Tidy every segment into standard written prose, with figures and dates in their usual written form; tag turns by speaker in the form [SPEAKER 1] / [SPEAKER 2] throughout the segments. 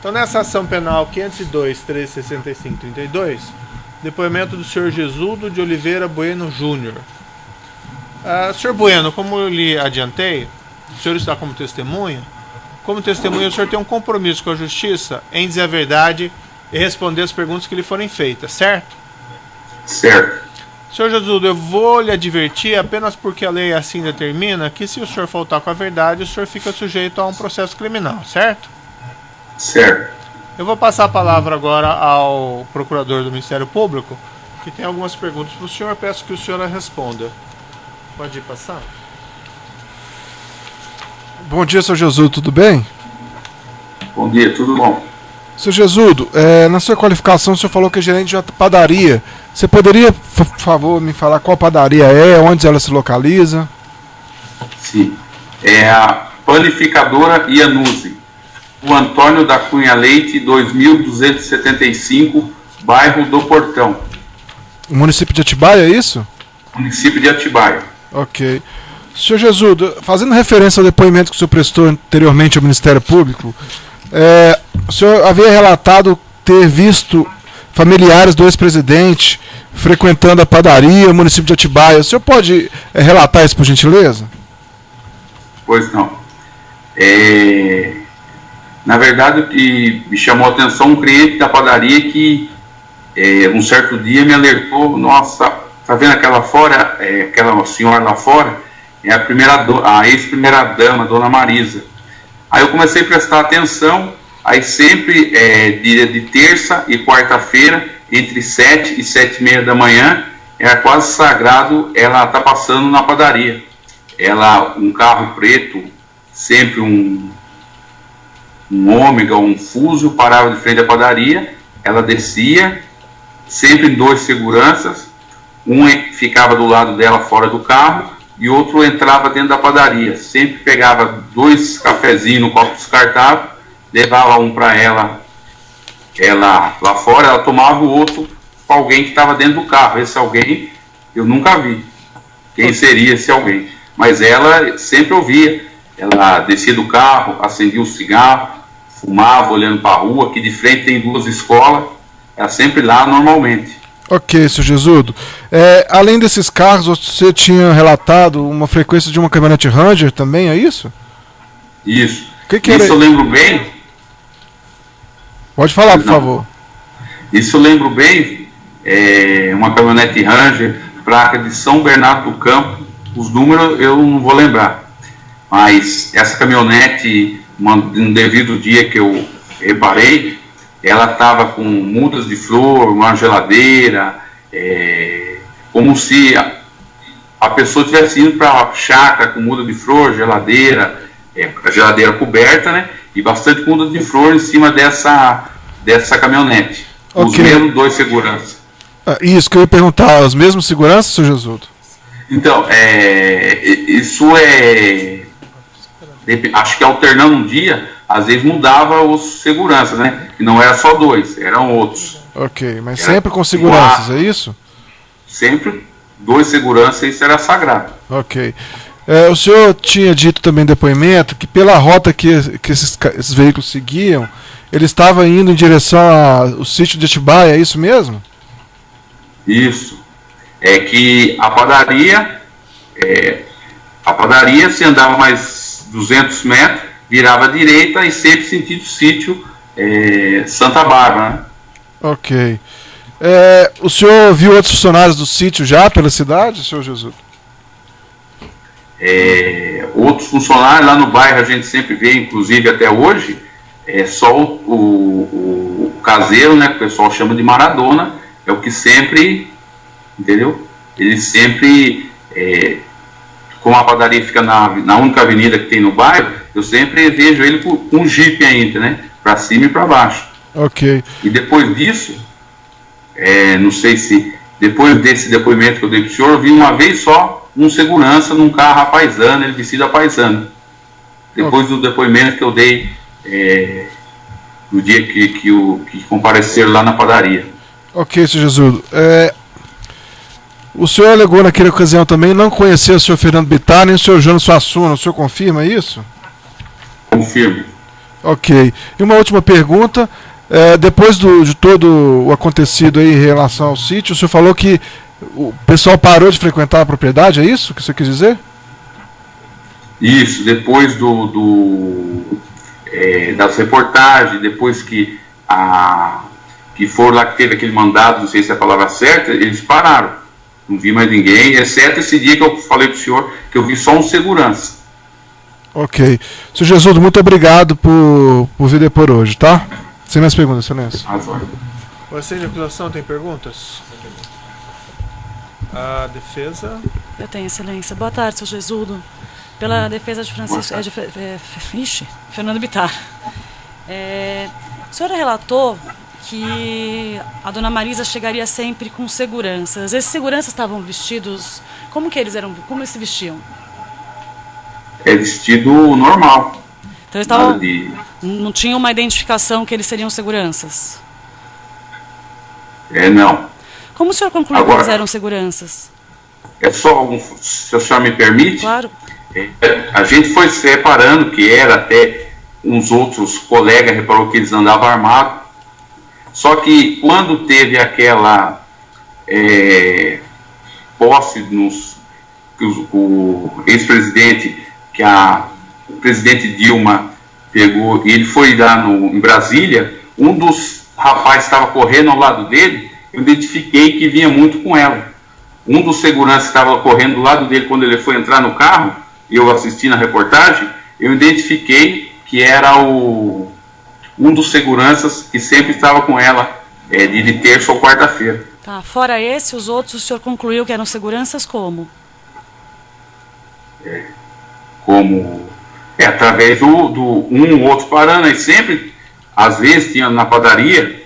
[SPEAKER 1] Então, nessa ação penal 502.365.32, depoimento do senhor Gesualdo de Oliveira Bueno Júnior. Senhor Bueno, como eu lhe adiantei, o senhor está como testemunha. Como testemunha, o senhor tem um compromisso com a justiça em dizer a verdade e responder as perguntas que lhe forem feitas, certo?
[SPEAKER 2] Certo.
[SPEAKER 1] Senhor Gesualdo, eu vou lhe advertir, apenas porque a lei assim determina, que se o senhor faltar com a verdade, o senhor fica sujeito a um processo criminal, certo?
[SPEAKER 2] Certo.
[SPEAKER 1] Eu vou passar a palavra agora ao procurador do Ministério Público, que tem algumas perguntas para o senhor. Peço que o senhor responda. Pode ir passar?
[SPEAKER 3] Bom dia, seu Gesualdo, tudo bem?
[SPEAKER 2] Bom dia, tudo bom.
[SPEAKER 3] Seu Gesualdo, na sua qualificação o senhor falou que é gerente de uma padaria. Você poderia, por favor, me falar qual padaria é, onde ela se localiza?
[SPEAKER 2] Sim, é a Panificadora Iannuzzi, o Antônio da Cunha Leite, 2275, bairro do Portão.
[SPEAKER 3] O município de Atibaia, é isso?
[SPEAKER 2] Município de Atibaia.
[SPEAKER 3] Ok. Senhor Gesualdo, fazendo referência ao depoimento que o senhor prestou anteriormente ao Ministério Público, o senhor havia relatado ter visto familiares do ex-presidente frequentando a padaria, o município de Atibaia. O senhor pode relatar isso, por gentileza?
[SPEAKER 2] Pois não. Na verdade, o que me chamou a atenção um cliente da padaria que um certo dia me alertou: nossa, tá vendo aquela fora, aquela senhora lá fora? É a ex-primeira dama, Dona Marisa. Aí eu comecei a prestar atenção, aí sempre, dia de terça e quarta-feira, entre 7 e 7h30 da manhã, era quase sagrado ela tá passando na padaria. Um carro preto, sempre um Ômega, um Fuso, parava de frente à padaria, ela descia, sempre em 2 seguranças, um ficava do lado dela fora do carro, e outro entrava dentro da padaria. Sempre pegava 2 cafezinhos no copo descartável, levava um para ela lá fora, ela tomava o outro para alguém que estava dentro do carro. Esse alguém eu nunca vi quem seria esse alguém, mas ela sempre ouvia. Ela descia do carro, acendia o cigarro, fumava olhando para a rua, que de frente tem 2 escolas, ela sempre lá normalmente.
[SPEAKER 3] Ok, seu Gesualdo. Além desses carros, você tinha relatado uma frequência de uma caminhonete Ranger também, é isso?
[SPEAKER 2] Isso.
[SPEAKER 3] Que era?
[SPEAKER 2] Isso eu lembro bem.
[SPEAKER 3] Pode falar, por favor.
[SPEAKER 2] Isso eu lembro bem. Uma caminhonete Ranger, placa de São Bernardo do Campo. Os números eu não vou lembrar. Mas essa caminhonete, no devido dia que eu reparei, ela estava com mudas de flor, uma geladeira, como se a pessoa estivesse indo para a chácara com muda de flor, geladeira, a geladeira coberta, né? E bastante muda de flor em cima dessa caminhonete. Okay. Os mesmos 2 seguranças.
[SPEAKER 3] Isso que eu ia perguntar, os mesmos seguranças, seu Gesualdo?
[SPEAKER 2] Então, isso acho que alternando um dia, às vezes mudava os seguranças, né? Que não era só 2, eram outros.
[SPEAKER 3] Ok, mas sempre com seguranças, é isso?
[SPEAKER 2] Sempre 2 seguranças, isso era sagrado.
[SPEAKER 3] Ok. O senhor tinha dito também no depoimento que pela rota que esses veículos seguiam, ele estava indo em direção ao sítio de Atibaia, é isso mesmo? Isso.
[SPEAKER 2] É que a padaria, se andava mais 200 metros, virava à direita e sempre sentido sítio Santa Bárbara, né?
[SPEAKER 3] Ok. O senhor viu outros funcionários do sítio já pela cidade, senhor Gesualdo?
[SPEAKER 2] Outros funcionários lá no bairro a gente sempre vê, inclusive até hoje, só o caseiro, né, que o pessoal chama de Maradona, é o que sempre, entendeu? Ele sempre, como a padaria fica na única avenida que tem no bairro, eu sempre vejo ele com um jipe ainda, né, para cima e para baixo.
[SPEAKER 3] Ok.
[SPEAKER 2] E depois disso, não sei se depois desse depoimento que eu dei para o senhor, eu vi uma vez só um segurança num carro a paisano, ele vestido a paisano. Depois do depoimento que eu dei no dia que compareceram lá na padaria.
[SPEAKER 3] Ok, senhor Gesualdo. O senhor alegou naquela ocasião também não conhecer o senhor Fernando Bittar nem o senhor Jonas Suassuna. O senhor confirma isso?
[SPEAKER 2] Confirmo.
[SPEAKER 3] Ok. E uma última pergunta. Depois de todo o acontecido aí em relação ao sítio, o senhor falou que o pessoal parou de frequentar a propriedade, é isso que você quis dizer?
[SPEAKER 2] Isso, depois das reportagens, depois que foram lá que teve aquele mandado, não sei se é a palavra certa, eles pararam. Não vi mais ninguém, exceto esse dia que eu falei para o senhor que eu vi só um segurança.
[SPEAKER 3] Ok. Sr. Gesualdo, muito obrigado por vir depor hoje, tá? Sem mais perguntas, excelência.
[SPEAKER 1] Você de acusação tem perguntas? A defesa?
[SPEAKER 4] Eu tenho, excelência. Boa tarde, Sr. Gesualdo. Pela defesa de Francisco... Fernando Bittar. O senhor relatou que a dona Marisa chegaria sempre com seguranças. Esses seguranças estavam vestidos... Como eles se vestiam?
[SPEAKER 2] É vestido normal.
[SPEAKER 4] Então eles estavam... Não tinha uma identificação que eles seriam seguranças?
[SPEAKER 2] Não.
[SPEAKER 4] Como o senhor concluiu agora, que eles eram seguranças?
[SPEAKER 2] É só se a senhora me permite?
[SPEAKER 4] Claro.
[SPEAKER 2] A gente foi se reparando que era até uns outros colegas reparou que eles andavam armados. Só que quando teve aquela posse que o ex-presidente, que o presidente Dilma pegou, e ele foi lá em Brasília, um dos rapazes estava correndo ao lado dele, eu identifiquei que vinha muito com ela. Um dos seguranças que estava correndo do lado dele quando ele foi entrar no carro, e eu assisti na reportagem, eu identifiquei que era um dos seguranças que sempre estava com ela, de terça ou quarta-feira.
[SPEAKER 4] Tá, fora esse, os outros o senhor concluiu que eram seguranças como?
[SPEAKER 2] Através um ou outro parando, e sempre, às vezes, tinha na padaria,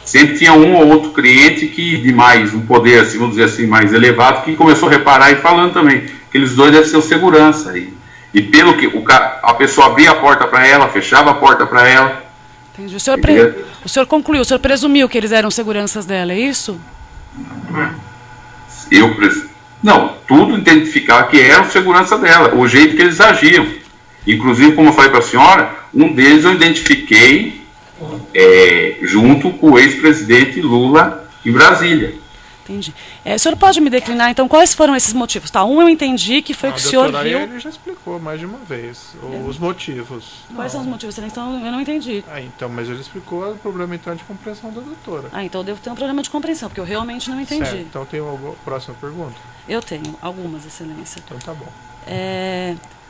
[SPEAKER 2] sempre tinha um ou outro cliente que de mais, um poder, assim, vamos dizer assim, mais elevado, que começou a reparar e falando também, que eles dois devem ser o segurança. E pelo que a pessoa abria a porta para ela, fechava a porta para ela.
[SPEAKER 4] Entendi. O senhor concluiu, o senhor presumiu que eles eram seguranças dela, é isso?
[SPEAKER 2] Não, tudo identificava que era o segurança dela, o jeito que eles agiam. Inclusive, como eu falei para a senhora, um deles eu identifiquei junto com o ex-presidente Lula em Brasília.
[SPEAKER 4] Entendi. O senhor pode me declinar, então, quais foram esses motivos? Tá, eu entendi que foi que o senhor viu...
[SPEAKER 1] Ele já explicou mais de uma vez os motivos.
[SPEAKER 4] Quais são os motivos? Então, eu não entendi.
[SPEAKER 1] Mas ele explicou o problema, então, de compreensão da doutora.
[SPEAKER 4] Então eu devo ter um problema de compreensão, porque eu realmente não entendi.
[SPEAKER 1] Certo. Então, tem uma próxima pergunta?
[SPEAKER 4] Eu tenho algumas, excelência.
[SPEAKER 1] Então, tá bom.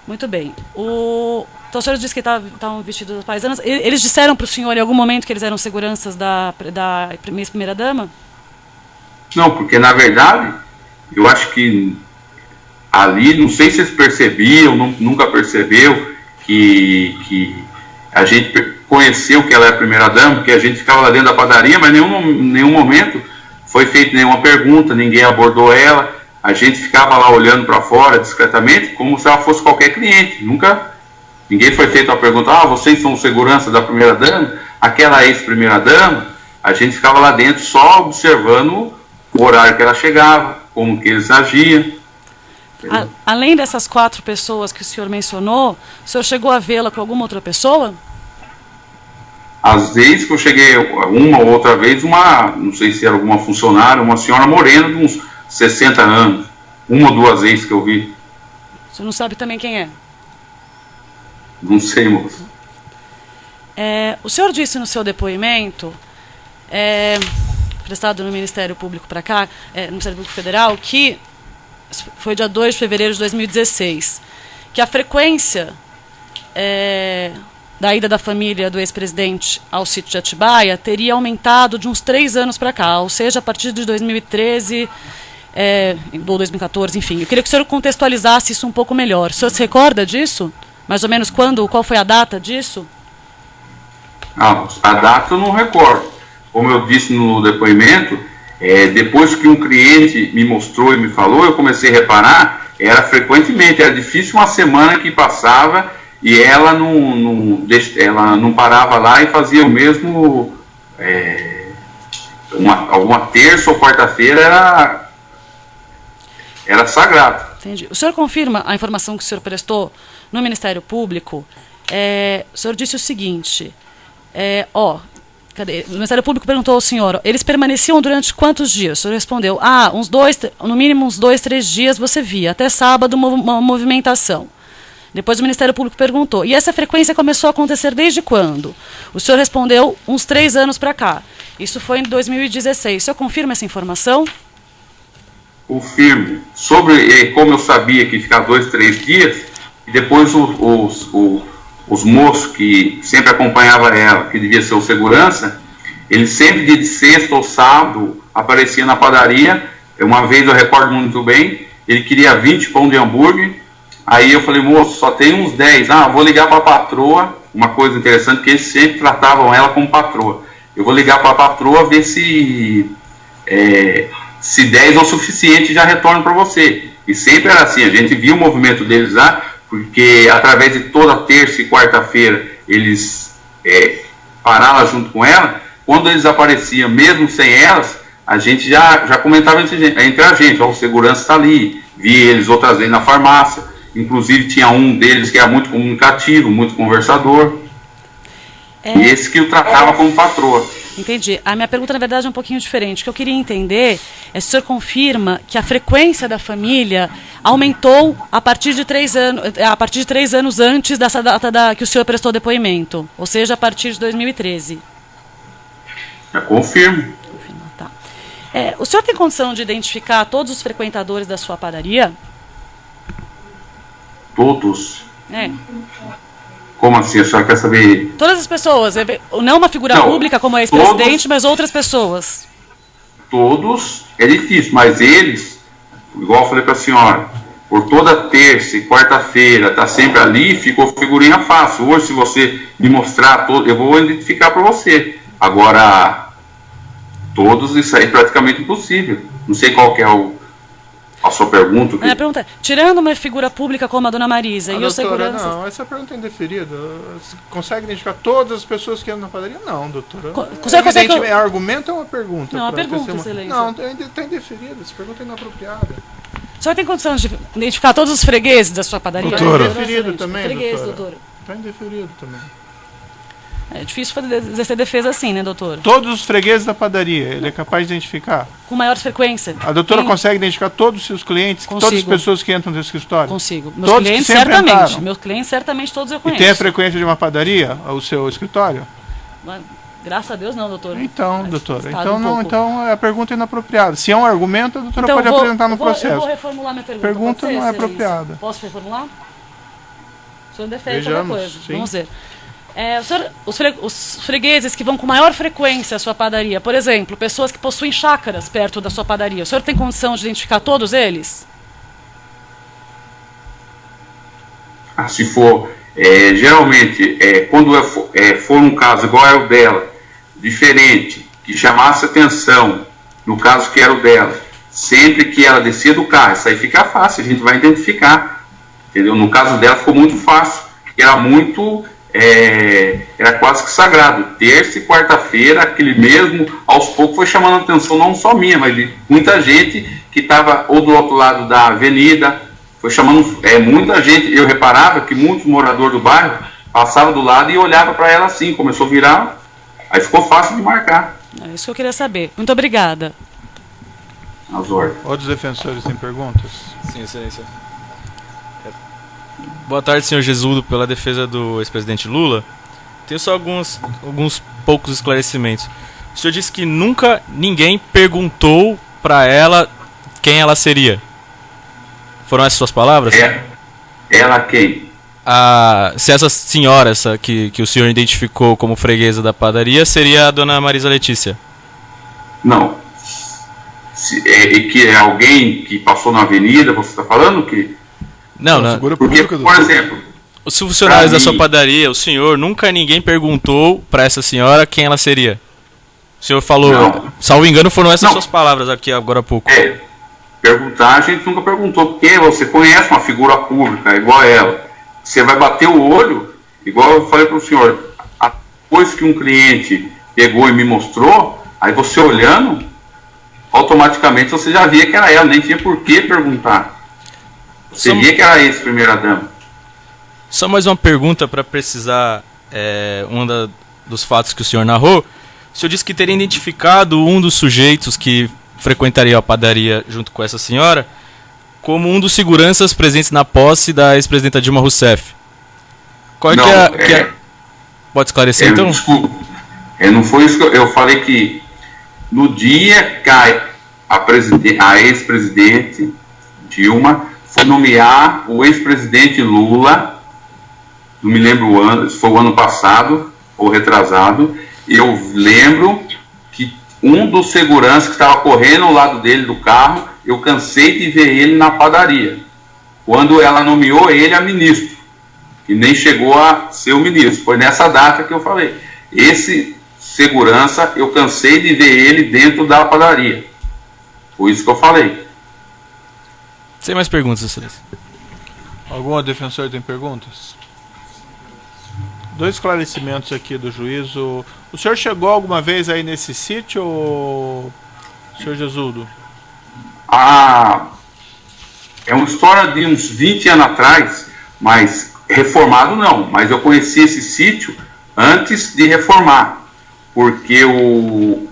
[SPEAKER 4] Muito bem. Então, o senhor disse que estavam vestidos das paisanas. Eles disseram para o senhor, em algum momento, que eles eram seguranças da primeira-dama?
[SPEAKER 2] Não, porque na verdade, eu acho que ali, não sei se eles percebiam, nunca percebeu que a gente conheceu que ela é a primeira-dama, porque a gente ficava lá dentro da padaria, mas em nenhum momento foi feita nenhuma pergunta, ninguém abordou ela, a gente ficava lá olhando para fora discretamente, como se ela fosse qualquer cliente, ninguém foi feito a pergunta, vocês são segurança da primeira-dama, aquela ex-primeira-dama, a gente ficava lá dentro só observando o horário que ela chegava, como que eles agiam.
[SPEAKER 4] Além dessas 4 pessoas que o senhor mencionou, o senhor chegou a vê-la com alguma outra pessoa?
[SPEAKER 2] Às vezes que eu cheguei, uma ou outra vez, não sei se era alguma funcionária, uma senhora morena de uns 60 anos, uma ou duas vezes que eu vi.
[SPEAKER 4] O senhor não sabe também quem é?
[SPEAKER 2] Não sei, moço.
[SPEAKER 4] O senhor disse no seu depoimento... prestado no Ministério Público para cá, no Ministério Público Federal, que foi dia 2 de fevereiro de 2016, que a frequência da ida da família do ex-presidente ao sítio de Atibaia teria aumentado de uns 3 anos para cá, ou seja, a partir de 2013 ou 2014, enfim. Eu queria que o senhor contextualizasse isso um pouco melhor. O senhor se recorda disso? Mais ou menos qual foi a data disso?
[SPEAKER 2] A data eu não recordo. Como eu disse no depoimento, depois que um cliente me mostrou e me falou, eu comecei a reparar, era frequentemente, era difícil uma semana que passava e ela não parava lá e fazia o mesmo, alguma terça ou quarta-feira era sagrado.
[SPEAKER 4] Entendi. O senhor confirma a informação que o senhor prestou no Ministério Público O senhor disse o seguinte, cadê? O Ministério Público perguntou ao senhor, eles permaneciam durante quantos dias? O senhor respondeu, no mínimo uns 2, 3 dias você via, até sábado uma movimentação. Depois o Ministério Público perguntou, e essa frequência começou a acontecer desde quando? O senhor respondeu, uns 3 anos para cá. Isso foi em 2016. O senhor confirma essa informação?
[SPEAKER 2] Confirmo. Sobre como eu sabia que ia ficar 2, 3 dias, e depois os moços que sempre acompanhavam ela, que devia ser o segurança, ele sempre de sexta ou sábado aparecia na padaria. Uma vez eu recordo muito bem, ele queria 20 pão de hambúrguer. Aí eu falei, moço, só tem uns 10. Vou ligar para a patroa. Uma coisa interessante, que eles sempre tratavam ela como patroa. Eu vou ligar para a patroa, ver se 10 é o suficiente, já retorno para você. E sempre era assim, a gente via o movimento deles lá, porque através de toda terça e quarta-feira eles paravam junto com ela. Quando eles apareciam, mesmo sem elas, a gente já comentava entre a gente, o segurança está ali, vi eles outras vezes na farmácia. Inclusive tinha um deles que era muito comunicativo, muito conversador. E esse que o tratava como patroa.
[SPEAKER 4] Entendi. A minha pergunta, na verdade, é um pouquinho diferente. O que eu queria entender é se o senhor confirma que a frequência da família aumentou a partir de 3 anos antes dessa data que o senhor prestou depoimento, ou seja, a partir de 2013.
[SPEAKER 2] Eu confirmo.
[SPEAKER 4] Tá. O senhor tem condição de identificar todos os frequentadores da sua padaria?
[SPEAKER 2] Todos?
[SPEAKER 4] É.
[SPEAKER 2] Como assim? A senhora quer saber?
[SPEAKER 4] Todas as pessoas, não uma figura pública como a ex-presidente, mas outras pessoas.
[SPEAKER 2] Todos, é difícil, mas eles, igual eu falei para a senhora, por toda terça e quarta-feira, tá sempre ali, ficou figurinha fácil. Hoje, se você me mostrar todo, eu vou identificar para você. Agora, todos, isso aí é praticamente impossível. Não sei qual que é a sua pergunta.
[SPEAKER 4] A pergunta é, tirando uma figura pública como a dona Marisa e
[SPEAKER 1] doutora,
[SPEAKER 4] o segurança...
[SPEAKER 1] Não, essa pergunta é indeferida. Você consegue identificar todas as pessoas que entram na padaria? Não, doutora.
[SPEAKER 4] Consegue...
[SPEAKER 1] É argumento ou é uma pergunta?
[SPEAKER 4] Não, é uma pergunta, excelência.
[SPEAKER 1] Não, está indeferida. Essa pergunta é inapropriada.
[SPEAKER 4] O senhor tem condição de identificar todos os fregueses da sua padaria?
[SPEAKER 1] Doutora. Está indeferido também,
[SPEAKER 4] freguês, doutora.
[SPEAKER 1] Está indeferido também.
[SPEAKER 4] É difícil exercer defesa assim, né, doutor?
[SPEAKER 1] Todos os fregueses da padaria, ele é capaz de identificar?
[SPEAKER 4] Com maior frequência.
[SPEAKER 1] A doutora consegue identificar todos os seus clientes,
[SPEAKER 4] Consigo.
[SPEAKER 1] todas as pessoas que entram no escritório?
[SPEAKER 4] Consigo. Meus
[SPEAKER 1] todos
[SPEAKER 4] clientes,
[SPEAKER 1] que sempre
[SPEAKER 4] certamente.
[SPEAKER 1] entraram.
[SPEAKER 4] Meus clientes, certamente, todos eu conheço.
[SPEAKER 1] E tem a frequência de uma padaria, o seu escritório?
[SPEAKER 4] Mas, graças a Deus não, doutor.
[SPEAKER 1] Então, doutora, então a pergunta é inapropriada. Se é um argumento, a doutora pode apresentar no processo. Eu
[SPEAKER 4] vou reformular minha pergunta.
[SPEAKER 1] Pergunta não é apropriada.
[SPEAKER 4] Posso reformular? O senhor defende
[SPEAKER 1] Vejamos,
[SPEAKER 4] qualquer coisa.
[SPEAKER 1] sim.
[SPEAKER 4] Vamos ver. Os fregueses que vão com maior frequência à sua padaria, por exemplo, pessoas que possuem chácaras perto da sua padaria, o senhor tem condição de identificar todos eles?
[SPEAKER 2] Se for, geralmente, quando for um caso igual é o dela, diferente, que chamasse atenção, no caso que era o dela, sempre que ela descia do carro, isso aí fica fácil, a gente vai identificar, entendeu? No caso dela ficou muito fácil, era muito... era quase que sagrado. Terça e quarta-feira, aquele mesmo, aos poucos foi chamando a atenção, não só minha, mas de muita gente que estava ou do outro lado da avenida, foi chamando muita gente. Eu reparava que muitos moradores do bairro passavam do lado e olhavam para ela assim, começou a virar, aí ficou fácil de marcar.
[SPEAKER 4] É isso que eu queria saber. Muito obrigada.
[SPEAKER 2] As ordens.
[SPEAKER 1] Outros defensores têm perguntas?
[SPEAKER 5] Sim, excelência. Boa tarde, senhor Gesualdo, pela defesa do ex-presidente Lula. Tenho só alguns poucos esclarecimentos. O senhor disse que nunca ninguém perguntou para ela quem ela seria. Foram essas suas palavras?
[SPEAKER 2] Ela quem?
[SPEAKER 5] Se essa senhora que o senhor identificou como freguesa da padaria seria a dona Marisa Letícia.
[SPEAKER 2] Não. Que é alguém que passou na avenida, você está falando que...
[SPEAKER 5] Não.
[SPEAKER 2] Porque, por exemplo,
[SPEAKER 5] os funcionários da sua padaria, o senhor, nunca ninguém perguntou para essa senhora quem ela seria. O senhor falou, salvo engano, foram essas suas palavras aqui agora há pouco.
[SPEAKER 2] Perguntar, a gente nunca perguntou, porque você conhece uma figura pública igual a ela. Você vai bater o olho, igual eu falei para o senhor, depois que um cliente pegou e me mostrou, aí você olhando, automaticamente você já via que era ela, nem tinha por que perguntar. Você via que era ex-primeira-dama.
[SPEAKER 5] Só mais uma pergunta para precisar dos fatos que o senhor narrou. O senhor disse que teria identificado um dos sujeitos que frequentaria a padaria junto com essa senhora como um dos seguranças presentes na posse da ex-presidenta Dilma Rousseff. Qual
[SPEAKER 2] não,
[SPEAKER 5] que é? Pode esclarecer, então?
[SPEAKER 2] Desculpa. Não foi isso que eu falei, que no dia que a ex-presidente Dilma foi nomear o ex-presidente Lula, não me lembro o ano, se foi o ano passado ou retrasado, eu lembro que um dos seguranças que estava correndo ao lado dele do carro, eu cansei de ver ele na padaria, quando ela nomeou ele a ministro, e nem chegou a ser o ministro. Foi nessa data que eu falei. Esse segurança, eu cansei de ver ele dentro da padaria. Foi isso que eu falei.
[SPEAKER 5] Sem mais perguntas, excelência.
[SPEAKER 1] Algum defensor tem perguntas? 2 esclarecimentos aqui do juízo. O senhor chegou alguma vez aí nesse sítio, senhor Gesualdo?
[SPEAKER 2] É uma história de uns 20 anos atrás, mas reformado não. Mas eu conheci esse sítio antes de reformar, porque o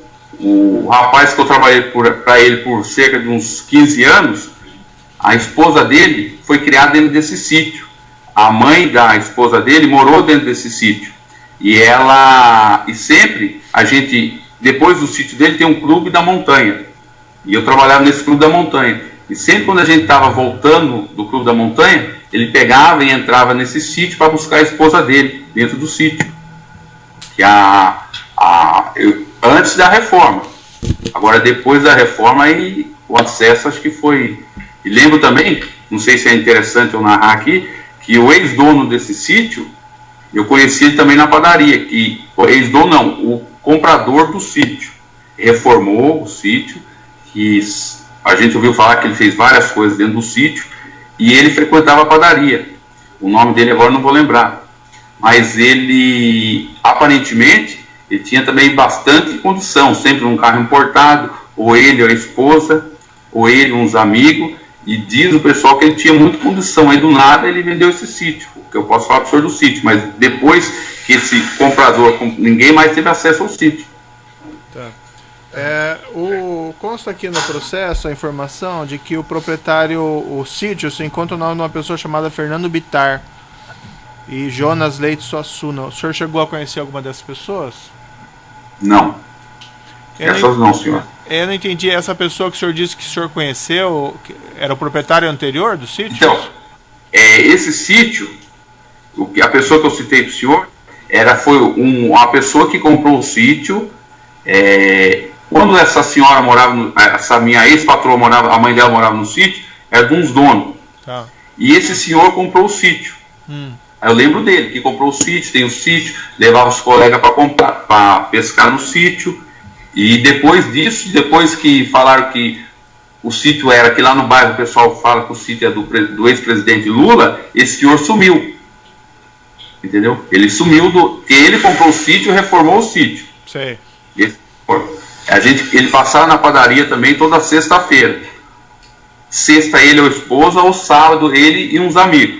[SPEAKER 2] rapaz que eu trabalhei para ele por cerca de uns 15 anos, a esposa dele foi criada dentro desse sítio. A mãe da esposa dele morou dentro desse sítio. E sempre, a gente, depois do sítio dele, tem um clube da montanha. E eu trabalhava nesse clube da montanha. E sempre quando a gente estava voltando do clube da montanha, ele pegava e entrava nesse sítio para buscar a esposa dele, dentro do sítio. Que antes da reforma. Agora, depois da reforma, aí, o acesso acho que foi... E lembro também, não sei se é interessante eu narrar aqui, que o ex-dono desse sítio, eu conheci ele também na padaria, que o ex-dono não, o comprador do sítio, reformou o sítio, que a gente ouviu falar que ele fez várias coisas dentro do sítio, e ele frequentava a padaria. O nome dele agora não vou lembrar. Mas ele, aparentemente, ele tinha também bastante condição, sempre num carro importado, ou ele ou a esposa, ou ele uns amigos, e diz o pessoal que ele tinha muita condição. Aí do nada ele vendeu esse sítio, que eu posso falar para o senhor do sítio, mas depois que esse comprador, ninguém mais teve acesso ao sítio.
[SPEAKER 1] Tá. Consta aqui no processo a informação de que o proprietário, o sítio, se encontra o nome de uma pessoa chamada Fernando Bittar e Jonas Leite Suassuna. O senhor chegou a conhecer alguma dessas pessoas?
[SPEAKER 2] Não. Essas não, senhor.
[SPEAKER 1] Eu não entendi. Essa pessoa que o senhor disse que o senhor conheceu, era o proprietário anterior do sítio?
[SPEAKER 2] Então, esse sítio, a pessoa que eu citei para o senhor, foi uma pessoa que comprou o sítio. Quando essa senhora morava, essa minha ex-patroa morava, a mãe dela morava no sítio, era de uns donos.
[SPEAKER 1] Tá.
[SPEAKER 2] E esse senhor comprou o sítio. Aí eu lembro dele, que comprou o sítio, tem o sítio, levava os colegas para pescar no sítio. E depois disso, depois que falaram que o sítio era, que lá no bairro o pessoal fala que o sítio é do ex-presidente Lula, esse senhor sumiu. Entendeu? Ele sumiu, porque ele comprou o sítio e reformou o sítio.
[SPEAKER 1] Sei.
[SPEAKER 2] Ele passava na padaria também toda sexta-feira. Sexta ele ou a esposa, ou sábado ele e uns amigos.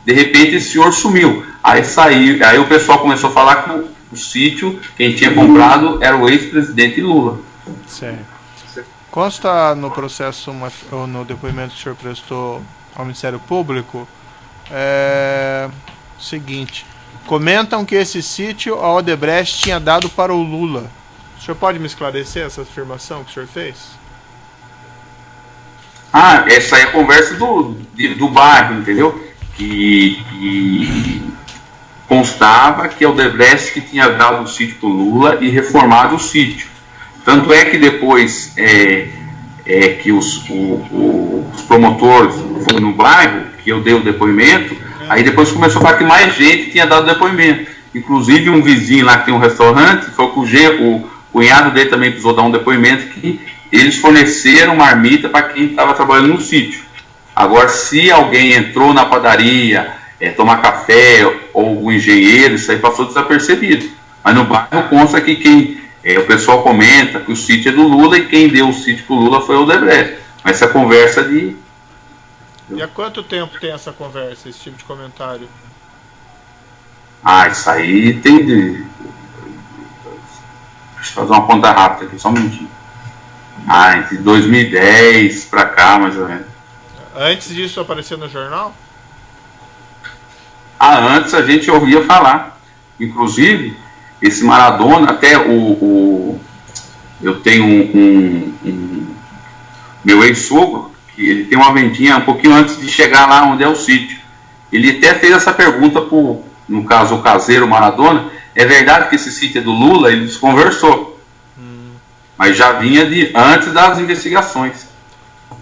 [SPEAKER 2] De repente esse senhor sumiu. Aí o pessoal começou a falar que o sítio, quem tinha comprado era o ex-presidente Lula.
[SPEAKER 1] Certo. Consta no processo, ou no depoimento que o senhor prestou ao Ministério Público, seguinte: comentam que esse sítio a Odebrecht tinha dado para o Lula. O senhor pode me esclarecer essa afirmação que o senhor fez?
[SPEAKER 2] Essa é a conversa do bairro, entendeu? Que constava que a Odebrecht que tinha dado o sítio para o Lula e reformado o sítio. Tanto é que depois que os promotores foram no bairro, que eu dei o depoimento, aí depois começou a falar que mais gente tinha dado depoimento. Inclusive um vizinho lá que tem um restaurante, foi o cunhado dele também precisou dar um depoimento que eles forneceram marmita para quem estava trabalhando no sítio. Agora, se alguém entrou na padaria, tomar café, ou o engenheiro, isso aí passou desapercebido. Mas no bairro consta que o pessoal comenta que o sítio é do Lula e quem deu o sítio para o Lula foi o Odebrecht. Mas essa conversa de...
[SPEAKER 1] E há quanto tempo tem essa conversa, esse tipo de comentário?
[SPEAKER 2] Ah, isso aí tem de... Deixa eu fazer uma conta rápida aqui, só um minutinho. Ah, entre 2010 pra cá, mais ou menos.
[SPEAKER 1] Antes disso aparecer no jornal?
[SPEAKER 2] Ah, antes a gente ouvia falar. Inclusive, esse Maradona, até eu tenho meu ex-sogro, que ele tem uma vendinha um pouquinho antes de chegar lá onde é o sítio. Ele até fez essa pergunta no caso, o caseiro Maradona. É verdade que esse sítio é do Lula? Ele desconversou. Mas já vinha antes das investigações.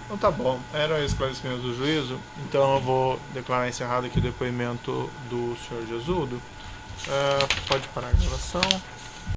[SPEAKER 1] Então tá bom, eram esclarecimentos do juízo, então eu vou declarar encerrado aqui o depoimento do senhor Gesualdo. Pode parar a gravação.